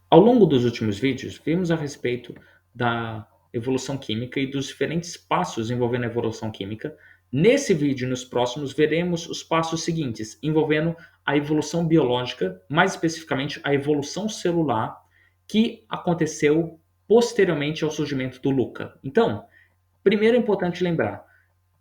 Ao longo dos últimos vídeos, vimos a respeito da evolução química e dos diferentes passos envolvendo a evolução química. Nesse vídeo e nos próximos, veremos os passos seguintes, envolvendo a evolução biológica, mais especificamente a evolução celular, que aconteceu posteriormente ao surgimento do Luca. Então, primeiro é importante lembrar,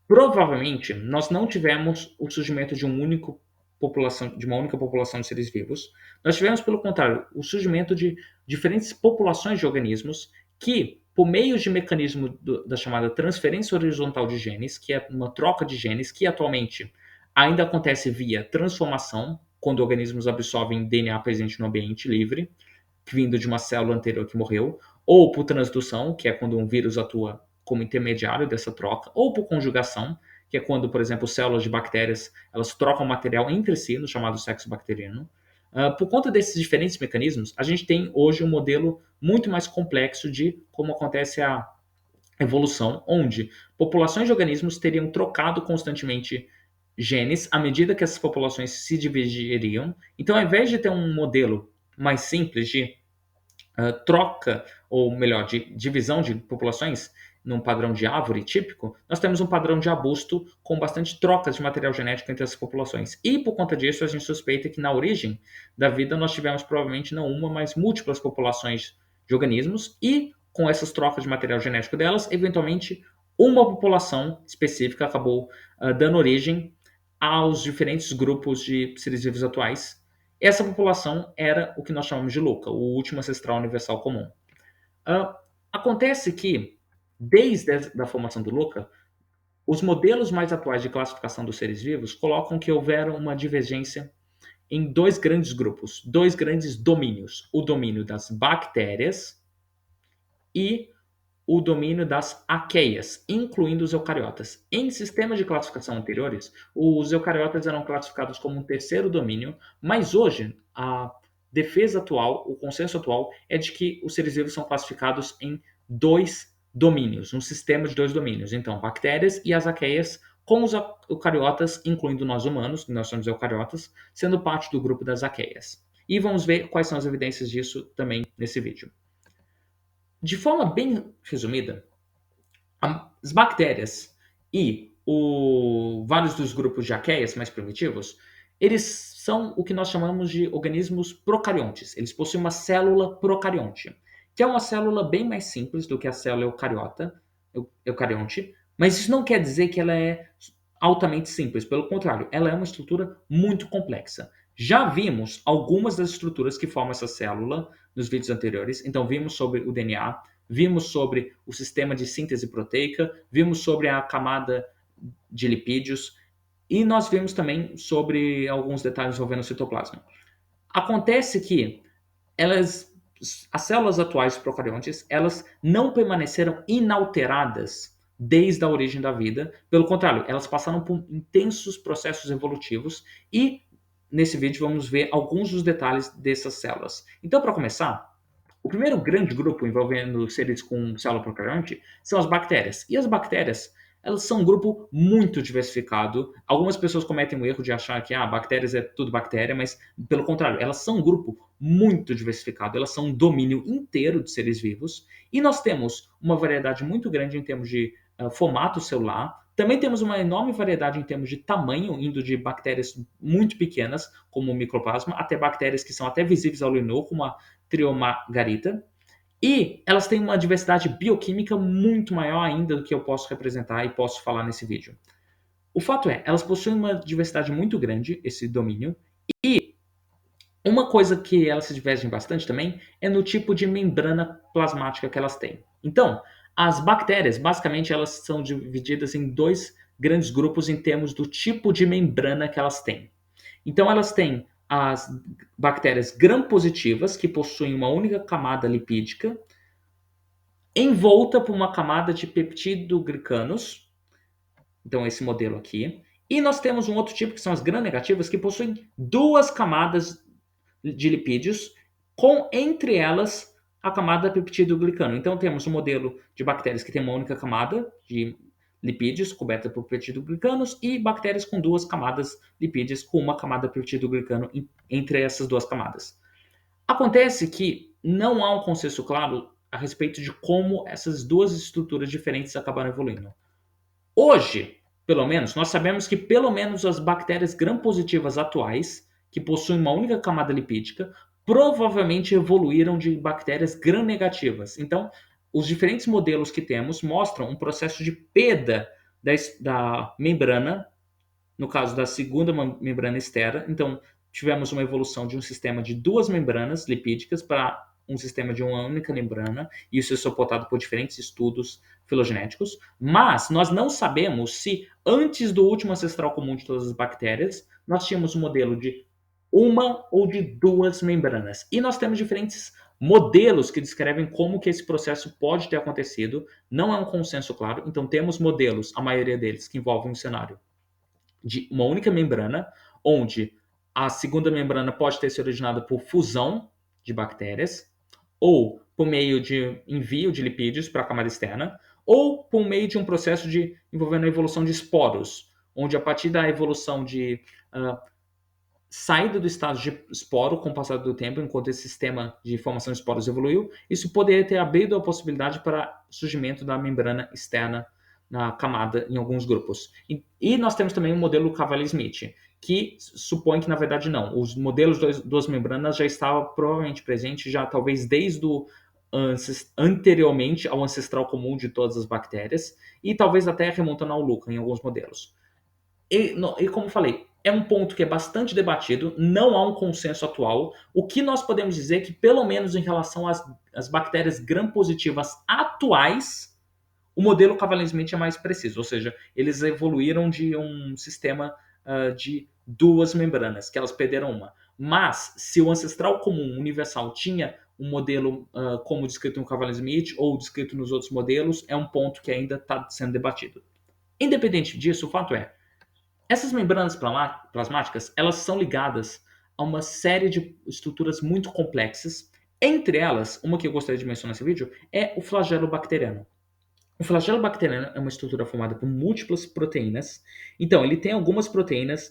provavelmente, nós não tivemos o surgimento de uma única população de seres vivos. Nós tivemos, pelo contrário, o surgimento de diferentes populações de organismos que, por meio de mecanismo da chamada transferência horizontal de genes, que é uma troca de genes que atualmente ainda acontece via transformação, quando organismos absorvem DNA presente no ambiente livre, vindo de uma célula anterior que morreu, ou por transdução, que é quando um vírus atua como intermediário dessa troca, ou por conjugação, que é quando, por exemplo, células de bactérias elas trocam material entre si, no chamado sexo bacteriano. Por conta desses diferentes mecanismos, a gente tem hoje um modelo muito mais complexo de como acontece a evolução, onde populações de organismos teriam trocado constantemente genes à medida que essas populações se dividiriam. Então, ao invés de ter um modelo mais simples de troca, ou melhor, de divisão de populações num padrão de árvore típico, nós temos um padrão de arbusto com bastante trocas de material genético entre as populações. E por conta disso, a gente suspeita que na origem da vida nós tivemos provavelmente não uma, mas múltiplas populações de organismos e com essas trocas de material genético delas, eventualmente uma população específica acabou dando origem aos diferentes grupos de seres vivos atuais. Essa população era o que nós chamamos de Luca, o último ancestral universal comum. Ah, Acontece que, desde a formação do Luca, os modelos mais atuais de classificação dos seres vivos colocam que houveram uma divergência em dois grandes grupos, dois grandes domínios: o domínio das bactérias e o domínio das arqueias, incluindo os eucariotas. Em sistemas de classificação anteriores, os eucariotas eram classificados como um terceiro domínio, mas hoje a defesa atual, o consenso atual, é de que os seres vivos são classificados em dois domínios, um sistema de dois domínios. Então, bactérias e as arqueias, com os eucariotas, incluindo nós humanos, que nós somos eucariotas, sendo parte do grupo das arqueias. E vamos ver quais são as evidências disso também nesse vídeo. De forma bem resumida, as bactérias e vários dos grupos de arqueias mais primitivos, eles são o que nós chamamos de organismos procariontes. Eles possuem uma célula procarionte, que é uma célula bem mais simples do que a célula eucarionte, mas isso não quer dizer que ela é altamente simples. Pelo contrário, ela é uma estrutura muito complexa. Já vimos algumas das estruturas que formam essa célula nos vídeos anteriores. Então, vimos sobre o DNA, vimos sobre o sistema de síntese proteica, vimos sobre a camada de lipídios e nós vimos também sobre alguns detalhes envolvendo o citoplasma. Acontece que as células atuais procariontes, elas não permaneceram inalteradas desde a origem da vida. Pelo contrário, elas passaram por intensos processos evolutivos e nesse vídeo vamos ver alguns dos detalhes dessas células. Então, para começar, o primeiro grande grupo envolvendo seres com célula procarionte são as bactérias. E as bactérias, elas são um grupo muito diversificado. Algumas pessoas cometem o erro de achar que bactérias é tudo bactéria, mas pelo contrário, elas são um grupo muito diversificado. Elas são um domínio inteiro de seres vivos. E nós temos uma variedade muito grande em termos de formato celular. Também temos uma enorme variedade em termos de tamanho, indo de bactérias muito pequenas, como o microplasma, até bactérias que são até visíveis ao olho nu, como a triomargarita. E elas têm uma diversidade bioquímica muito maior ainda do que eu posso representar e posso falar nesse vídeo. O fato é, elas possuem uma diversidade muito grande, esse domínio, e uma coisa que elas se divergem bastante também é no tipo de membrana plasmática que elas têm. Então, as bactérias, basicamente, elas são divididas em dois grandes grupos em termos do tipo de membrana que elas têm. Então, elas têm as bactérias gram-positivas, que possuem uma única camada lipídica, envolta por uma camada de peptidoglicanos, então esse modelo aqui. E nós temos um outro tipo, que são as gram-negativas, que possuem duas camadas de lipídios, com entre elas a camada peptidoglicano. Então temos um modelo de bactérias que tem uma única camada de lipídios coberta por peptidoglicanos e bactérias com duas camadas lipídios com uma camada peptidoglicano entre essas duas camadas. Acontece que não há um consenso claro a respeito de como essas duas estruturas diferentes acabaram evoluindo. Hoje, pelo menos, nós sabemos que pelo menos as bactérias gram-positivas atuais, que possuem uma única camada lipídica, provavelmente evoluíram de bactérias gram-negativas. Então, os diferentes modelos que temos mostram um processo de perda da membrana, no caso da segunda membrana externa. Então, tivemos uma evolução de um sistema de duas membranas lipídicas para um sistema de uma única membrana. Isso é suportado por diferentes estudos filogenéticos. Mas nós não sabemos se, antes do último ancestral comum de todas as bactérias, nós tínhamos um modelo de uma ou de duas membranas. E nós temos diferentes modelos que descrevem como que esse processo pode ter acontecido. Não é um consenso claro. Então, temos modelos, a maioria deles, que envolvem um cenário de uma única membrana, onde a segunda membrana pode ter se originado por fusão de bactérias, ou por meio de envio de lipídios para a camada externa, ou por meio de um processo envolvendo a evolução de esporos, onde a partir da evolução de saída do estado de esporo com o passar do tempo, enquanto esse sistema de formação de esporos evoluiu, isso poderia ter abrido a possibilidade para surgimento da membrana externa na camada em alguns grupos. E nós temos também o modelo Cavalli-Smith, que supõe que, na verdade, não. Os modelos duas membranas já estavam provavelmente presentes, já talvez desde o anteriormente ao ancestral comum de todas as bactérias, e talvez até remontando ao Luca em alguns modelos. E como falei, é um ponto que é bastante debatido, não há um consenso atual. O que nós podemos dizer é que, pelo menos em relação às bactérias gram-positivas atuais, o modelo Cavalli-Smith é mais preciso, ou seja, eles evoluíram de um sistema de duas membranas, que elas perderam uma. Mas, se o ancestral comum universal tinha um modelo como descrito no Cavalli-Smith ou descrito nos outros modelos, é um ponto que ainda está sendo debatido. Independente disso, o fato é, essas membranas plasmáticas, elas são ligadas a uma série de estruturas muito complexas. Entre elas, uma que eu gostaria de mencionar nesse vídeo é o flagelo bacteriano. O flagelo bacteriano é uma estrutura formada por múltiplas proteínas. Então, ele tem algumas proteínas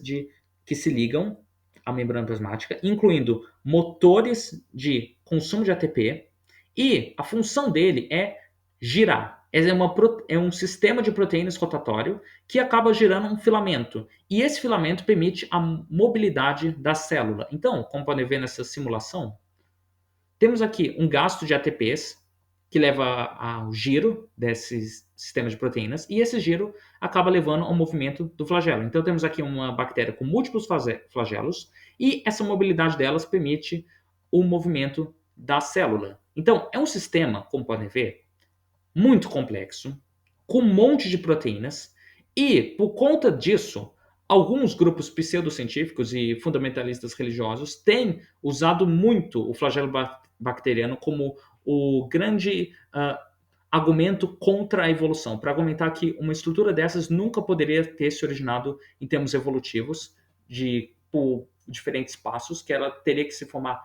que se ligam à membrana plasmática, incluindo motores de consumo de ATP, e a função dele é girar. É um sistema de proteínas rotatório que acaba girando um filamento. E esse filamento permite a mobilidade da célula. Então, como podem ver nessa simulação, temos aqui um gasto de ATPs que leva ao giro desses sistemas de proteínas, e esse giro acaba levando ao movimento do flagelo. Então temos aqui uma bactéria com múltiplos flagelos, e essa mobilidade delas permite o movimento da célula. Então é um sistema, como podem ver, muito complexo, com um monte de proteínas, e por conta disso, alguns grupos pseudocientíficos e fundamentalistas religiosos têm usado muito o flagelo bacteriano como o grande argumento contra a evolução, para argumentar que uma estrutura dessas nunca poderia ter se originado em termos evolutivos, por diferentes passos, que ela teria que se formar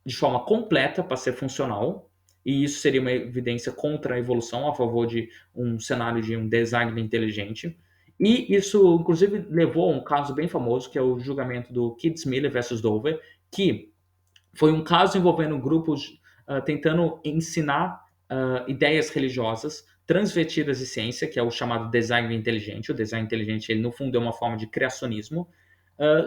de forma completa para ser funcional, e isso seria uma evidência contra a evolução, a favor de um cenário de um design inteligente. E isso, inclusive, levou a um caso bem famoso, que é o julgamento do Kidsmiller versus Dover, que foi um caso envolvendo grupos tentando ensinar ideias religiosas transvertidas de ciência, que é o chamado design inteligente. O design inteligente, ele, no fundo, é uma forma de criacionismo,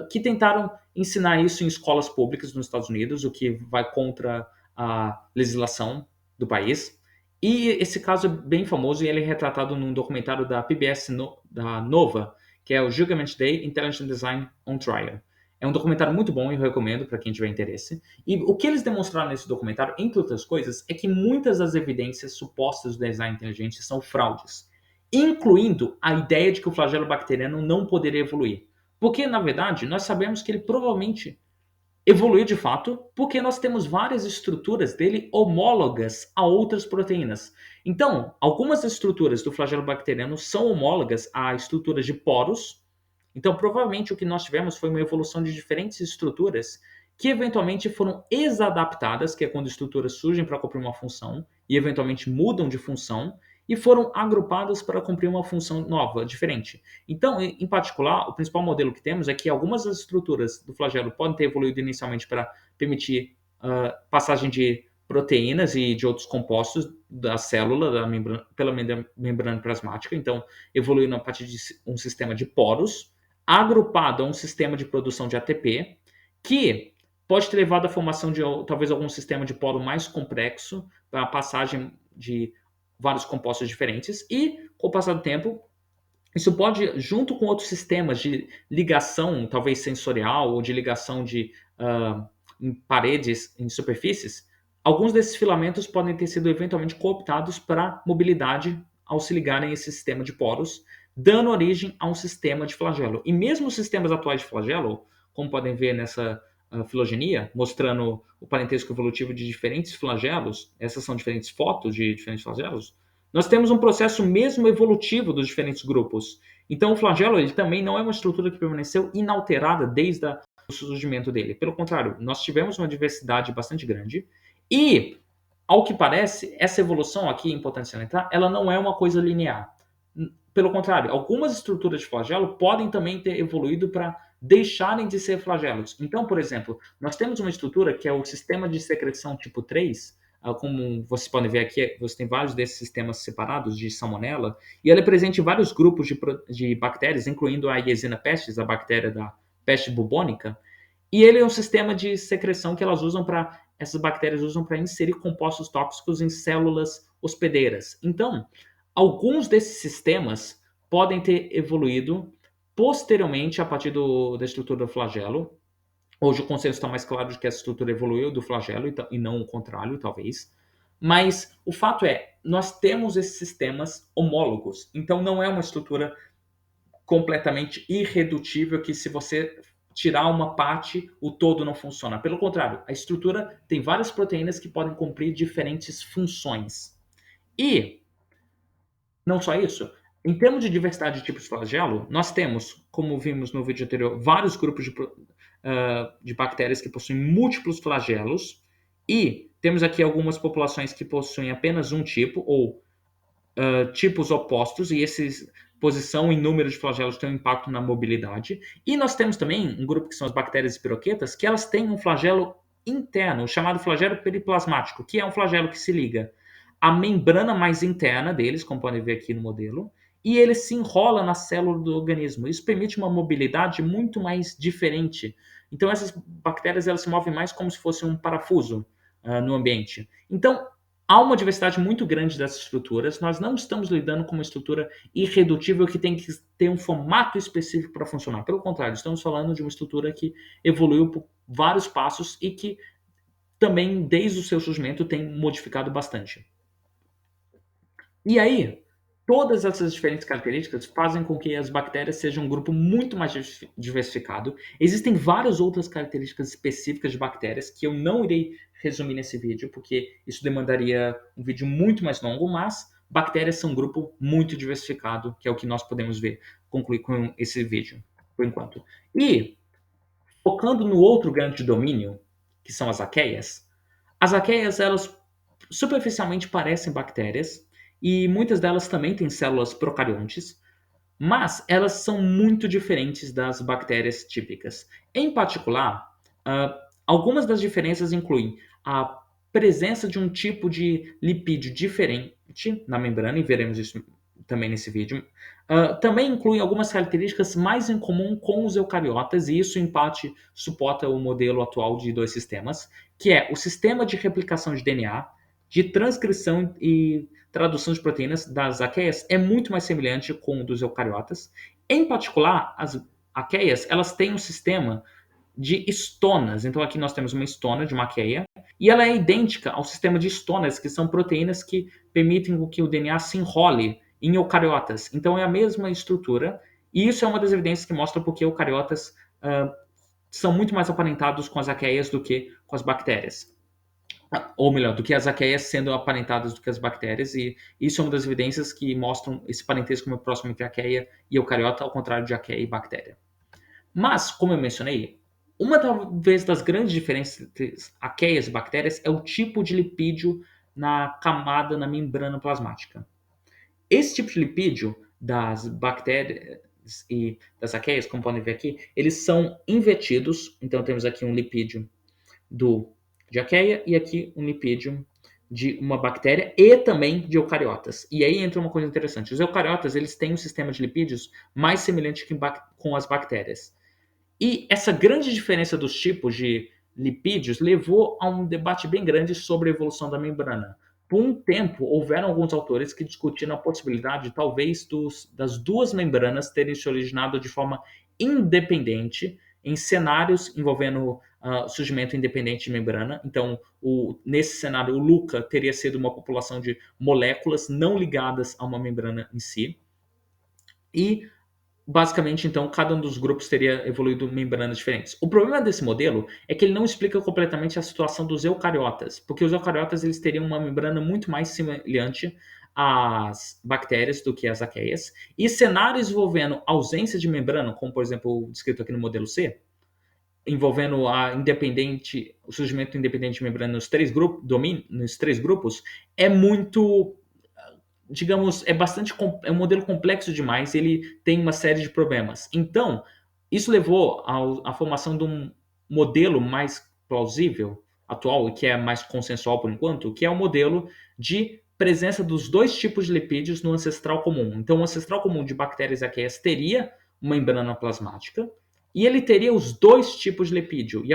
que tentaram ensinar isso em escolas públicas nos Estados Unidos, o que vai contra a legislação do país. E esse caso é bem famoso e ele é retratado num documentário da PBS da Nova, que é o Judgment Day Intelligent Design on Trial. É um documentário muito bom e eu recomendo para quem tiver interesse. E o que eles demonstraram nesse documentário, entre outras coisas, é que muitas das evidências supostas do design inteligente são fraudes, incluindo a ideia de que o flagelo bacteriano não poderia evoluir. Porque, na verdade, nós sabemos que ele provavelmente evoluiu de fato, porque nós temos várias estruturas dele homólogas a outras proteínas. Então, algumas estruturas do flagelo bacteriano são homólogas a estruturas de poros. Então, provavelmente o que nós tivemos foi uma evolução de diferentes estruturas que eventualmente foram exadaptadas, que é quando estruturas surgem para cumprir uma função e eventualmente mudam de função, e foram agrupadas para cumprir uma função nova, diferente. Então, em particular, o principal modelo que temos é que algumas das estruturas do flagelo podem ter evoluído inicialmente para permitir passagem de proteínas e de outros compostos da célula pela membrana plasmática. Então, evoluindo a partir de um sistema de poros, agrupado a um sistema de produção de ATP, que pode ter levado à formação de talvez algum sistema de poro mais complexo, para a passagem de vários compostos diferentes, e com o passar do tempo, isso pode, junto com outros sistemas de ligação, talvez sensorial, ou de ligação em paredes, em superfícies, alguns desses filamentos podem ter sido eventualmente cooptados para mobilidade ao se ligarem a esse sistema de poros, dando origem a um sistema de flagelo. E mesmo os sistemas atuais de flagelo, como podem ver nessa filogenia, mostrando o parentesco evolutivo de diferentes flagelos, essas são diferentes fotos de diferentes flagelos, nós temos um processo mesmo evolutivo dos diferentes grupos. Então, o flagelo ele também não é uma estrutura que permaneceu inalterada desde o surgimento dele. Pelo contrário, nós tivemos uma diversidade bastante grande e, ao que parece, essa evolução aqui, é importante salientar, ela não é uma coisa linear. Pelo contrário, algumas estruturas de flagelo podem também ter evoluído para deixarem de ser flagelos. Então, por exemplo, nós temos uma estrutura que é o sistema de secreção tipo 3, como vocês podem ver aqui, você tem vários desses sistemas separados de salmonela, e ela é presente em vários grupos de bactérias, incluindo a Yersinia pestis, a bactéria da peste bubônica, e ele é um sistema de secreção que essas bactérias usam para inserir compostos tóxicos em células hospedeiras. Então, alguns desses sistemas podem ter evoluído posteriormente a partir da estrutura do flagelo. Hoje o consenso está mais claro de que essa estrutura evoluiu do flagelo e não o contrário, talvez. Mas o fato é, nós temos esses sistemas homólogos. Então não é uma estrutura completamente irredutível que se você tirar uma parte, o todo não funciona. Pelo contrário, a estrutura tem várias proteínas que podem cumprir diferentes funções. E não só isso, em termos de diversidade de tipos de flagelo, nós temos, como vimos no vídeo anterior, vários grupos de bactérias que possuem múltiplos flagelos e temos aqui algumas populações que possuem apenas um tipo ou tipos opostos e essa posição e número de flagelos tem um impacto na mobilidade. E nós temos também um grupo que são as bactérias espiroquetas, que elas têm um flagelo interno, chamado flagelo periplasmático, que é um flagelo que se liga à membrana mais interna deles, como podem ver aqui no modelo, e ele se enrola na célula do organismo. Isso permite uma mobilidade muito mais diferente. Então essas bactérias elas se movem mais como se fosse um parafuso no ambiente. Então há uma diversidade muito grande dessas estruturas. Nós não estamos lidando com uma estrutura irredutível que tem que ter um formato específico para funcionar. Pelo contrário, estamos falando de uma estrutura que evoluiu por vários passos e que também, desde o seu surgimento, tem modificado bastante. E aí, todas essas diferentes características fazem com que as bactérias sejam um grupo muito mais diversificado. Existem várias outras características específicas de bactérias que eu não irei resumir nesse vídeo, porque isso demandaria um vídeo muito mais longo, mas bactérias são um grupo muito diversificado, que é o que nós podemos ver, concluir com esse vídeo, por enquanto. E, focando no outro grande domínio, que são as arqueias, elas superficialmente parecem bactérias, e muitas delas também têm células procariontes, mas elas são muito diferentes das bactérias típicas. Em particular, algumas das diferenças incluem a presença de um tipo de lipídio diferente na membrana, e veremos isso também nesse vídeo. Também incluem algumas características mais em comum com os eucariotas, e isso em parte suporta o modelo atual de dois sistemas, que é o sistema de replicação de DNA, de transcrição e tradução de proteínas das arqueias é muito mais semelhante com o dos eucariotas. Em particular, as arqueias elas têm um sistema de estonas. Então aqui nós temos uma estona de uma arqueia e ela é idêntica ao sistema de estonas, que são proteínas que permitem que o DNA se enrole em eucariotas. Então é a mesma estrutura e isso é uma das evidências que mostra porque eucariotas são muito mais aparentados com as arqueias do que com as bactérias. Ou melhor, do que as arqueias sendo aparentadas do que as bactérias, e isso é uma das evidências que mostram esse parentesco muito próximo entre arqueia e eucariota, ao contrário de arqueia e bactéria. Mas, como eu mencionei, uma talvez das grandes diferenças entre arqueias e bactérias é o tipo de lipídio na camada, na membrana plasmática. Esse tipo de lipídio das bactérias e das arqueias, como podem ver aqui, eles são invertidos. Então temos aqui um lipídio do de arqueia e aqui um lipídio de uma bactéria e também de eucariotas. E aí entra uma coisa interessante. Os eucariotas, eles têm um sistema de lipídios mais semelhante com as bactérias. E essa grande diferença dos tipos de lipídios levou a um debate bem grande sobre a evolução da membrana. Por um tempo, houveram alguns autores que discutiram a possibilidade, talvez, das duas membranas terem se originado de forma independente em cenários envolvendo surgimento independente de membrana. Então, nesse cenário, o LUCA teria sido uma população de moléculas não ligadas a uma membrana em si. E basicamente, então, cada um dos grupos teria evoluído membranas diferentes. O problema desse modelo é que ele não explica completamente a situação dos eucariotas, porque os eucariotas eles teriam uma membrana muito mais semelhante às bactérias do que às arqueias, e cenários envolvendo ausência de membrana, como por exemplo descrito aqui no modelo C, envolvendo o surgimento independente de membrana nos três grupos, é muito, digamos, é um modelo complexo demais, ele tem uma série de problemas. Então, isso levou à formação de um modelo mais plausível, atual, e que é mais consensual por enquanto, que é o modelo de presença dos dois tipos de lipídios no ancestral comum. Então, o ancestral comum de bactérias e arqueias teria uma membrana plasmática, e ele teria os dois tipos de lipídio. E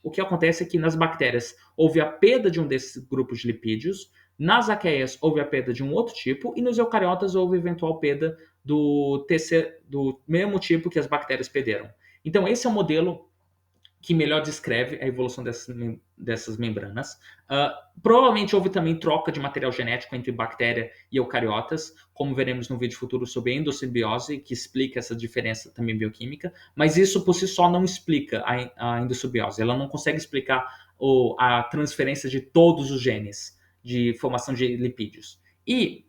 o que acontece é que nas bactérias houve a perda de um desses grupos de lipídios, nas arqueias houve a perda de um outro tipo e nos eucariotas houve eventual perda do mesmo tipo que as bactérias perderam. Então esse é o modelo que melhor descreve a evolução dessas membranas. Provavelmente houve também troca de material genético entre bactéria e eucariotas, como veremos no vídeo futuro sobre endossimbiose, que explica essa diferença também bioquímica, mas isso por si só não explica a endossimbiose. Ela não consegue explicar a transferência de todos os genes de formação de lipídios. E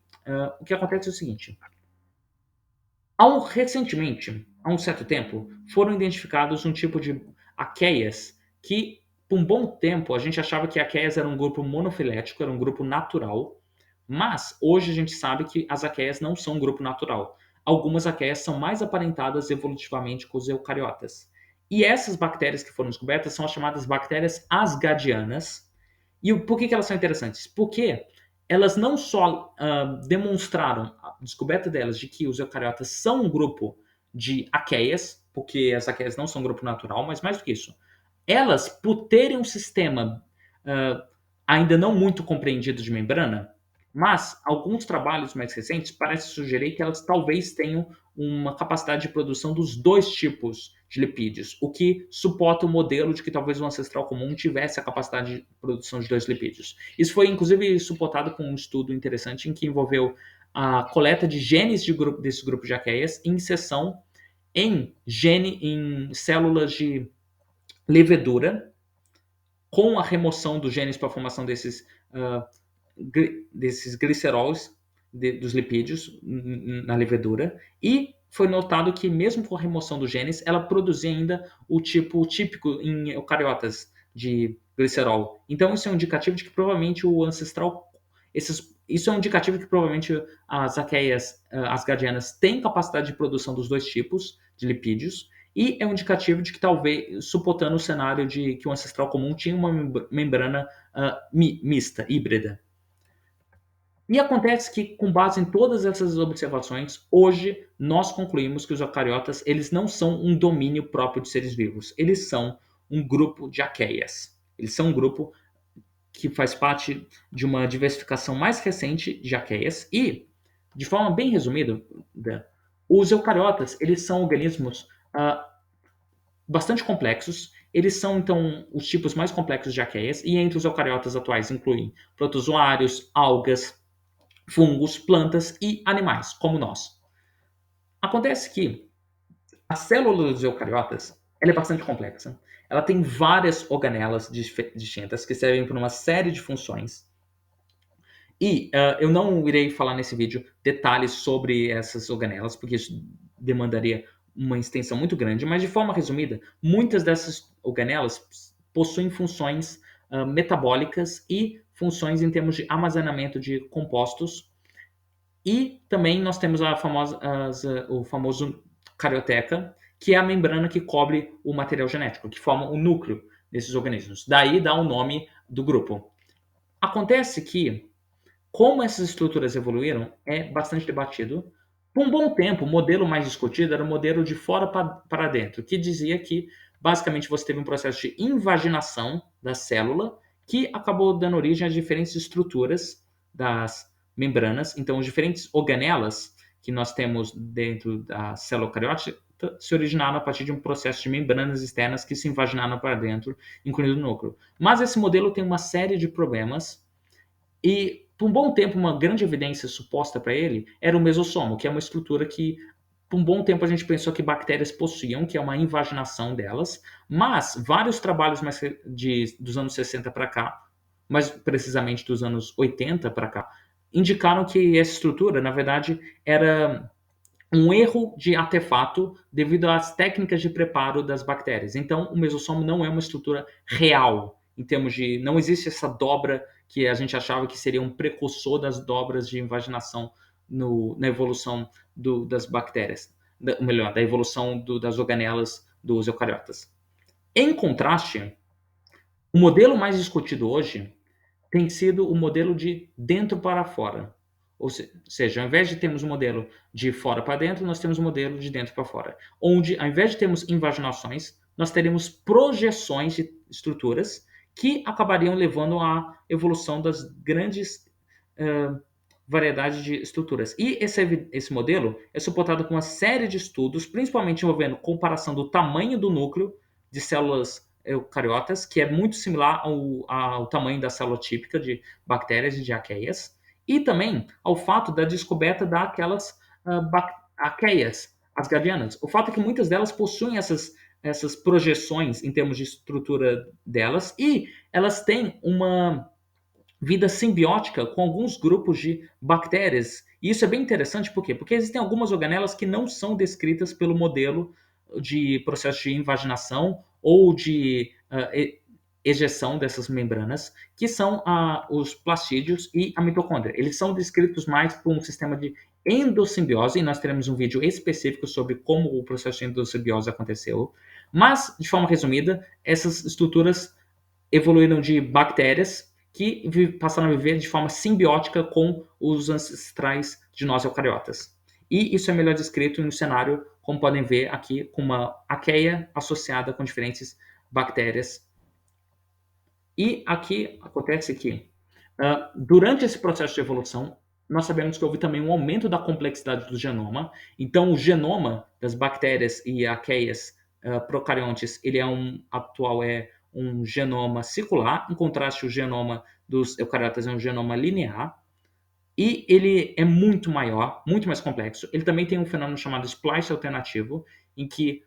o que acontece é o seguinte: recentemente, há um certo tempo, foram identificados um tipo de arqueias que, por um bom tempo, a gente achava que arqueias era um grupo monofilético, era um grupo natural, mas hoje a gente sabe que as arqueias não são um grupo natural. Algumas arqueias são mais aparentadas evolutivamente com os eucariotas. E essas bactérias que foram descobertas são as chamadas bactérias asgardianas. E por que elas são interessantes? Porque elas não só demonstraram a descoberta delas de que os eucariotas são um grupo de arqueias, porque as arqueias não são um grupo natural, mas mais do que isso, elas, por terem um sistema ainda não muito compreendido de membrana, mas alguns trabalhos mais recentes parecem sugerir que elas talvez tenham uma capacidade de produção dos dois tipos de lipídios, o que suporta o modelo de que talvez o ancestral comum tivesse a capacidade de produção de dois lipídios. Isso foi inclusive suportado com um estudo interessante em que envolveu a coleta de genes desse grupo de arqueias e inserção em células de levedura, com a remoção dos genes para a formação desses gliceróis dos lipídios na levedura, e foi notado que mesmo com a remoção dos genes, ela produzia ainda o tipo típico em eucariotas de glicerol. Então isso é um indicativo de que provavelmente o ancestral isso é um indicativo de que provavelmente as arqueias asgardianas têm capacidade de produção dos dois tipos de lipídios, e é um indicativo de que talvez, suportando o cenário de que o ancestral comum tinha uma membrana mista, híbrida. E acontece que, com base em todas essas observações, hoje nós concluímos que os eucariotas eles não são um domínio próprio de seres vivos. Eles são um grupo de arqueias. Eles são um grupo que faz parte de uma diversificação mais recente de arqueias e, de forma bem resumida, os eucariotas eles são organismos bastante complexos. Eles são, então, os tipos mais complexos de arqueias, e entre os eucariotas atuais incluem protozoários, algas, fungos, plantas e animais, como nós. Acontece que a célula dos eucariotas ela é bastante complexa. Ela tem várias organelas distintas que servem para uma série de funções. E eu não irei falar nesse vídeo detalhes sobre essas organelas, porque isso demandaria uma extensão muito grande, mas de forma resumida, muitas dessas organelas possuem funções metabólicas e funções em termos de armazenamento de compostos. E também nós temos o famoso carioteca, que é a membrana que cobre o material genético, que forma o núcleo nesses organismos. Daí dá o nome do grupo. Acontece que, como essas estruturas evoluíram, é bastante debatido. Por um bom tempo, o modelo mais discutido era o modelo de fora para dentro, que dizia que, basicamente, você teve um processo de invaginação da célula que acabou dando origem a diferentes estruturas das membranas. Então, os diferentes organelas que nós temos dentro da célula eucariótica se originaram a partir de um processo de membranas externas que se invaginaram para dentro, incluindo o núcleo. Mas esse modelo tem uma série de problemas e, por um bom tempo, uma grande evidência suposta para ele era o mesossomo, que é uma estrutura que, por um bom tempo, a gente pensou que bactérias possuíam, que é uma invaginação delas, mas vários trabalhos dos anos 60 para cá, mais precisamente dos anos 80 para cá, indicaram que essa estrutura, na verdade, era um erro de artefato devido às técnicas de preparo das bactérias. Então, o mesossomo não é uma estrutura real, em termos de. Não existe essa dobra que a gente achava que seria um precursor das dobras de invaginação na evolução das bactérias, melhor, da evolução das organelas dos eucariotas. Em contraste, o modelo mais discutido hoje tem sido o modelo de dentro para fora. Ou seja, ao invés de termos um modelo de fora para dentro, nós temos um modelo de dentro para fora. Onde, ao invés de termos invaginações, nós teremos projeções de estruturas que acabariam levando à evolução das grandes variedades de estruturas. E esse modelo é suportado com uma série de estudos, principalmente envolvendo comparação do tamanho do núcleo de células eucariotas, que é muito similar ao tamanho da célula típica de bactérias e de arqueias, e também ao fato da descoberta daquelas arqueias asgardianas. O fato é que muitas delas possuem essas projeções em termos de estrutura delas, e elas têm uma vida simbiótica com alguns grupos de bactérias. E isso é bem interessante, por quê? Porque existem algumas organelas que não são descritas pelo modelo de processo de invaginação ou de ejeção dessas membranas, que são os plastídeos e a mitocôndria. Eles são descritos mais por um sistema de endossimbiose, e nós teremos um vídeo específico sobre como o processo de endossimbiose aconteceu. Mas, de forma resumida, essas estruturas evoluíram de bactérias que passaram a viver de forma simbiótica com os ancestrais de nós eucariotas. E isso é melhor descrito no cenário, como podem ver aqui, com uma arqueia associada com diferentes bactérias. E aqui acontece que, durante esse processo de evolução, nós sabemos que houve também um aumento da complexidade do genoma. Então, o genoma das bactérias e arqueias procariontes, ele atual é um genoma circular, em contraste o genoma dos eucariotas é um genoma linear, e ele é muito maior, muito mais complexo. Ele também tem um fenômeno chamado splice alternativo, em que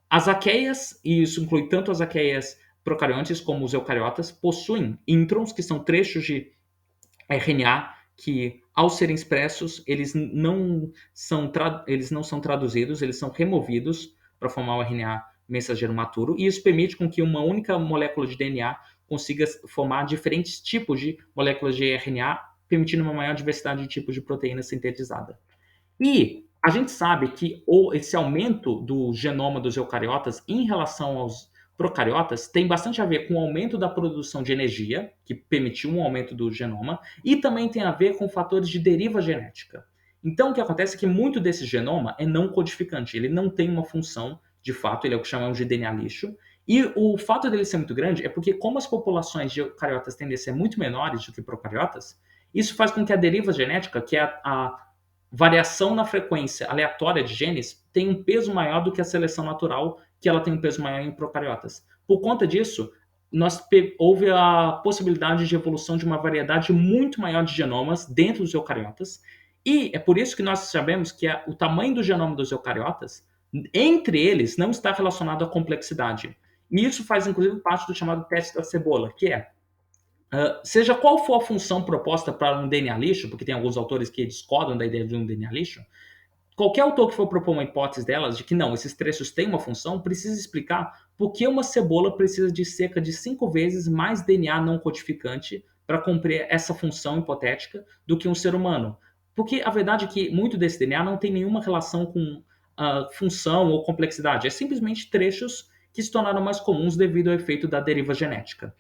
as arqueias, e isso inclui tanto as arqueias procariontes como os eucariotas, possuem introns, que são trechos de RNA que, ao serem expressos, eles não são traduzidos, eles são removidos para formar o RNA mensageiro maturo, e isso permite com que uma única molécula de DNA consiga formar diferentes tipos de moléculas de RNA, permitindo uma maior diversidade de tipos de proteína sintetizada. E a gente sabe que esse aumento do genoma dos eucariotas em relação aos procariotas tem bastante a ver com o aumento da produção de energia, que permitiu um aumento do genoma, e também tem a ver com fatores de deriva genética. Então, o que acontece é que muito desse genoma é não codificante, ele não tem uma função, de fato, ele é o que chamamos de DNA lixo, e o fato dele ser muito grande é porque, como as populações de eucariotas tendem a ser muito menores do que procariotas, isso faz com que a deriva genética, que é a variação na frequência aleatória de genes, tem um peso maior do que a seleção natural, que ela tem um peso maior em procariotas. Por conta disso, houve a possibilidade de evolução de uma variedade muito maior de genomas dentro dos eucariotas, e é por isso que nós sabemos que o tamanho do genoma dos eucariotas, entre eles, não está relacionado à complexidade. E isso faz, inclusive, parte do chamado teste da cebola, que é, seja qual for a função proposta para um DNA lixo, porque tem alguns autores que discordam da ideia de um DNA lixo, qualquer autor que for propor uma hipótese delas, de que não, esses trechos têm uma função, precisa explicar por que uma cebola precisa de cerca de 5 vezes mais DNA não codificante para cumprir essa função hipotética do que um ser humano. Porque a verdade é que muito desse DNA não tem nenhuma relação com função ou complexidade, é simplesmente trechos que se tornaram mais comuns devido ao efeito da deriva genética.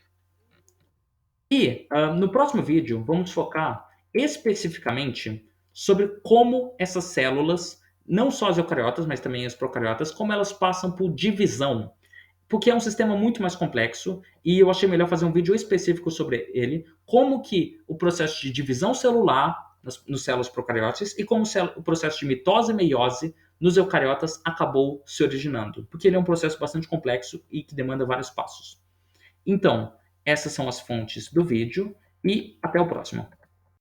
E no próximo vídeo, vamos focar especificamente sobre como essas células, não só as eucariotas, mas também as procariotas, como elas passam por divisão. Porque é um sistema muito mais complexo e eu achei melhor fazer um vídeo específico sobre ele, como que o processo de divisão celular nos células procariotas e como o processo de mitose e meiose nos eucariotas acabou se originando. Porque ele é um processo bastante complexo e que demanda vários passos. Então, essas são as fontes do vídeo e até o próximo.